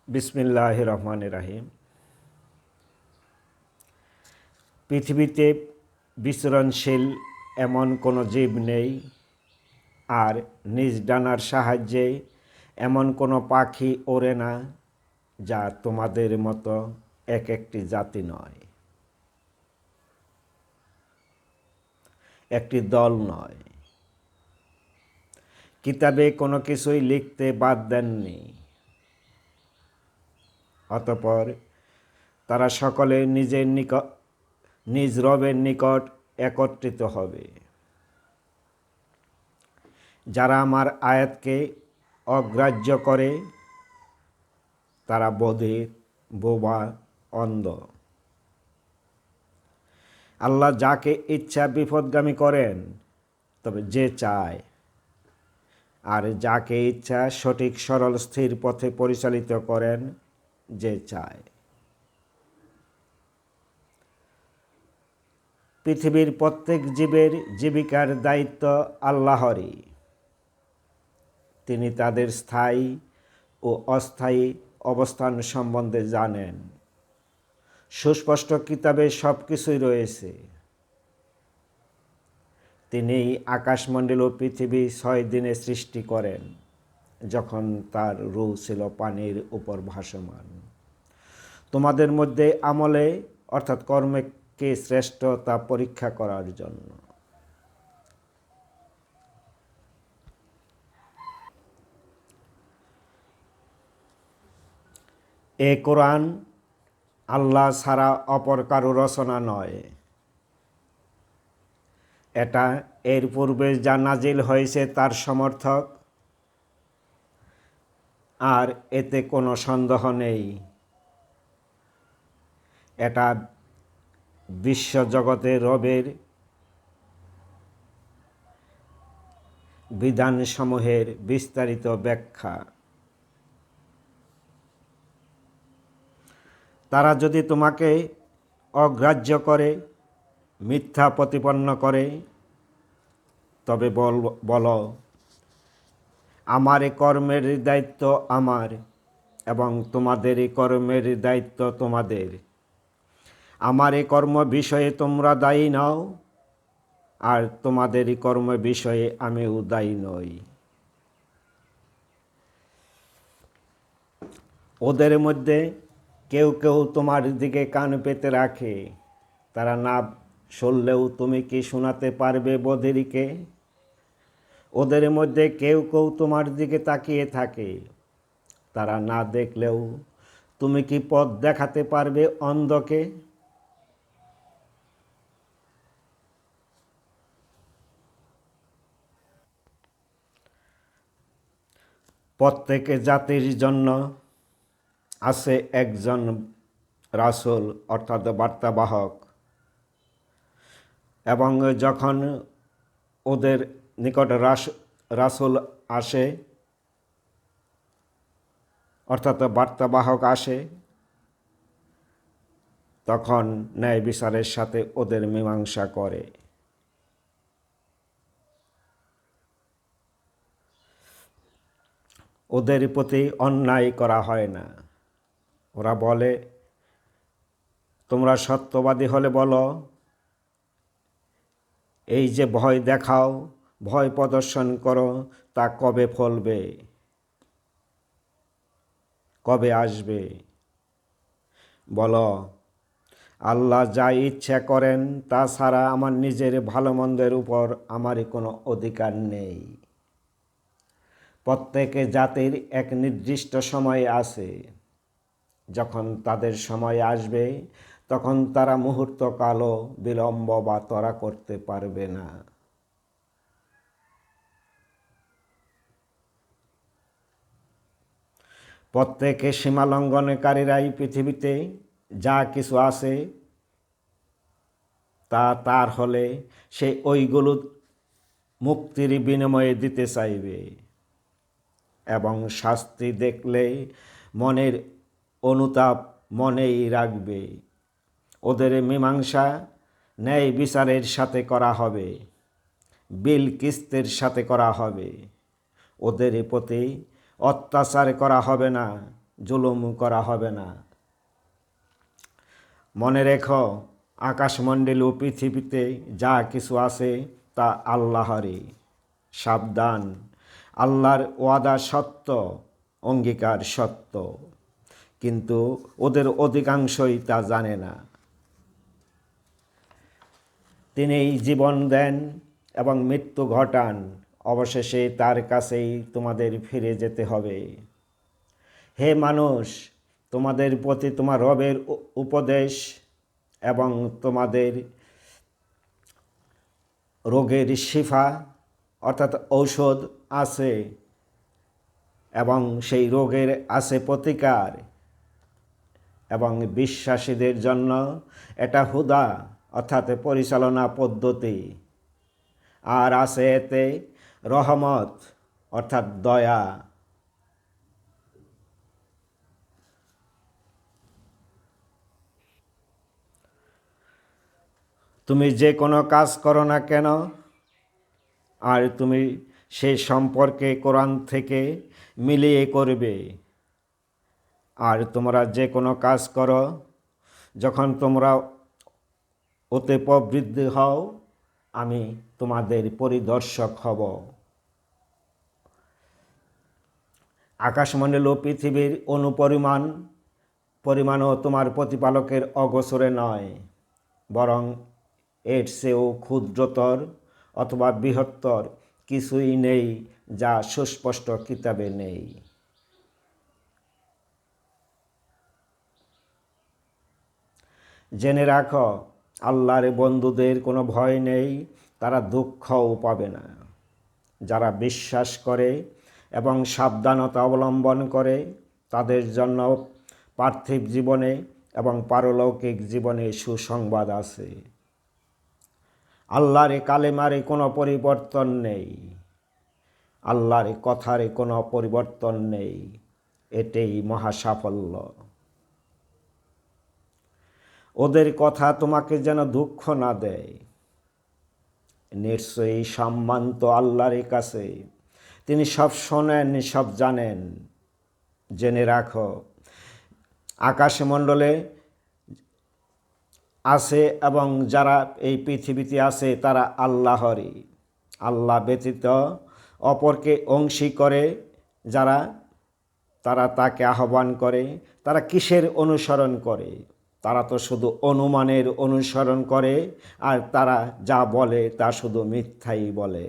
বিসমিল্লাহির রহমানির রহিম। পৃথিবীতে বিচরণশীল এমন কোনো জীব নেই, আর নিজ ডানার সাহায্যে এমন কোনো পাখি ওড়ে না যা তোমাদের মতো এক একটি জাতি নয়, একটি দল নয়। কিতাবে কোনো কিছুই লিখতে বাদ দেননি। অতঃপর তারা সকলে নিজ রবের নিকট একত্রিত হবে। যারা আমার আয়াতকে অগ্রাহ্য করে তারা বধির, বোবা, অন্ধ। আল্লাহ যাকে ইচ্ছা বিপথগামী করেন, তবে যে চায়, আর যাকে ইচ্ছা সঠিক সরল স্থির পথে পরিচালিত করেন যে চায়। পৃথিবীর প্রত্যেক জীবের জীবিকার দায়িত্ব আল্লাহরই। তিনি তাদের স্থায়ী ও অস্থায়ী অবস্থান সম্বন্ধে জানেন। সুস্পষ্ট কিতাবে সব কিছুই রয়েছে। তিনি আকাশমণ্ডল ও পৃথিবী 6 দিনে সৃষ্টি করেন, যখন তার রূহ ছিল পানির উপর ভাসমান। তোমাদের মধ্যে আমলে অর্থাৎ কর্মে কে শ্রেষ্ঠ তা পরীক্ষা করার জন্য। এ কোরআন আল্লাহ ছাড়া অপর কারো রচনা নয়। এটা এর পূর্বে যা নাজিল হয়েছে তার সমর্থক, আর এতে কোনো সন্দেহ নেই। এটা বিশ্বজগতের রবের বিধানসমূহের বিস্তারিত ব্যাখ্যা। তারা যদি তোমাকে অগ্রাহ্য করে, মিথ্যা প্রতিপন্ন করে, তবে বলো, আমার এই কর্মের দায়িত্ব আমার, এবং তোমাদের এই কর্মের দায়িত্ব তোমাদের। আমার এই কর্ম বিষয়ে তোমরা দায়ী নও, আর তোমাদের এই কর্ম বিষয়ে আমিও দায়ী নই। ওদের মধ্যে কেউ কেউ তোমার দিকে কান পেতে রাখে। তারা না শুনলেও তুমি কি শোনাতে পারবে বধিরকে? ওদের মধ্যে কেউ কেউ তোমার দিকে তাকিয়ে থাকে। তারা না দেখলেও তুমি কি পথ দেখাতে পারবে অন্ধকে? প্রত্যেক জাতির জন্য আছে একজন রাসূল অর্থাৎ বার্তাবাহক, এবং যখন ওদের নিকট রাসূল আসে অর্থাৎ বার্তাবাহক আসে, তখন ন্যায় বিচারের সাথে ওদের মীমাংসা করে। ওদের প্রতি অন্যায় করা হয় না। ওরা বলে, তোমরা সত্যবাদী হলে বলো, এই যে ভয় দেখাও, ভয় প্রদর্শন করো, তা কবে ফলবে, কবে আসবে? বলো, আল্লাহ যা ইচ্ছা করেন তা ছাড়া আমার নিজের ভালো মন্দের উপর আমারই কোনো অধিকার নেই। প্রত্যেক জাতির এক নির্দিষ্ট সময় আছে। যখন তাদের সময় আসবে, তখন তারা মুহূর্তকালও বিলম্ব বা ত্বরা করতে পারবে না। প্রত্যেক সীমালঙ্ঘনকারীরাই পৃথিবীতে যা কিছু আছে তা তার হলে সে ওইগুলো মুক্তির বিনিময়ে দিতে চাইবে, এবং শাস্তি দেখলে মনের অনুতাপ মনেই রাখবে। ওদের মীমাংসা ন্যায় বিচারের সাথে করা হবে, বিল কিস্তের সাথে করা হবে। ওদের প্রতি অত্যাচার করা হবে না, জুলুম করা হবে না। মনে রেখো, আকাশমণ্ডল ও পৃথিবীতে যা কিছু আছে তা আল্লাহরই। সাবধান, আল্লাহর ওয়াদা সত্য, অঙ্গীকার সত্য, কিন্তু ওদের অধিকাংশই তা জানে না। তিনিই জীবন দেন এবং মৃত্যু ঘটান, অবশেষে তার কাছেই তোমাদের ফিরে যেতে হবে। হে মানুষ, তোমাদের প্রতি তোমার রবের উপদেশ এবং তোমাদের রোগের শিফা অর্থাৎ ঔষধ আছে, এবং সেই রোগের আছে প্রতিকার, এবং বিশ্বাসীদের জন্য এটা হুদা অর্থাৎ পরিচালনা পদ্ধতি, আর আছে এতে রহমত অর্থাৎ দয়া। তুমি যে কোনো কাজ করো না কেন, আর তুমি সেই সম্পর্কে কোরআন থেকে মিলিয়ে করবে। আর তোমরা যে কোনো কাজ করো, যখন তোমরা ওতে প্রবৃদ্ধি হও, আমি তোমাদের পরিদর্শক হব। আকাশমণ্ডল ও পৃথিবীর পরিমাণও তোমার প্রতিপালকের অগোচরে নয়, বরং এর চেয়েও ক্ষুদ্রতর অথবা বৃহত্তর কিছুই নেই যা সুস্পষ্ট কিতাবে নেই। জেনে রাখো, আল্লাহর বন্ধুদের কোনো ভয় নেই, তারা দুঃখও পাবে না। যারা বিশ্বাস করে এবং সাবধানতা অবলম্বন করে, তাদের জন্য পার্থিব জীবনে এবং পারলৌকিক জীবনে সুসংবাদ আছে। আল্লাহর কালেমারে কোনো পরিবর্তন নেই, আল্লাহর কথারে কোনো পরিবর্তন নেই, এটাই মহা সাফল্য। ওদের কথা তোমাকে যেন দুঃখ না দেয়। নিশ্চয়ই সম্মান তো আল্লাহর কাছে, তিনি সব শোনেন, সব জানেন। জেনে রাখো, আকাশমণ্ডলে আছে এবং যারা এই পৃথিবীতে আছে তারা আল্লাহরই। আল্লাহ ব্যতীত অপরকে অংশী করে যারা, তারা তাকে আহ্বান করে। তারা কিসের অনুসরণ করে? তারা তো শুধু অনুমানের অনুসরণ করে, আর তারা যা বলে তা শুধু মিথ্যাই বলে।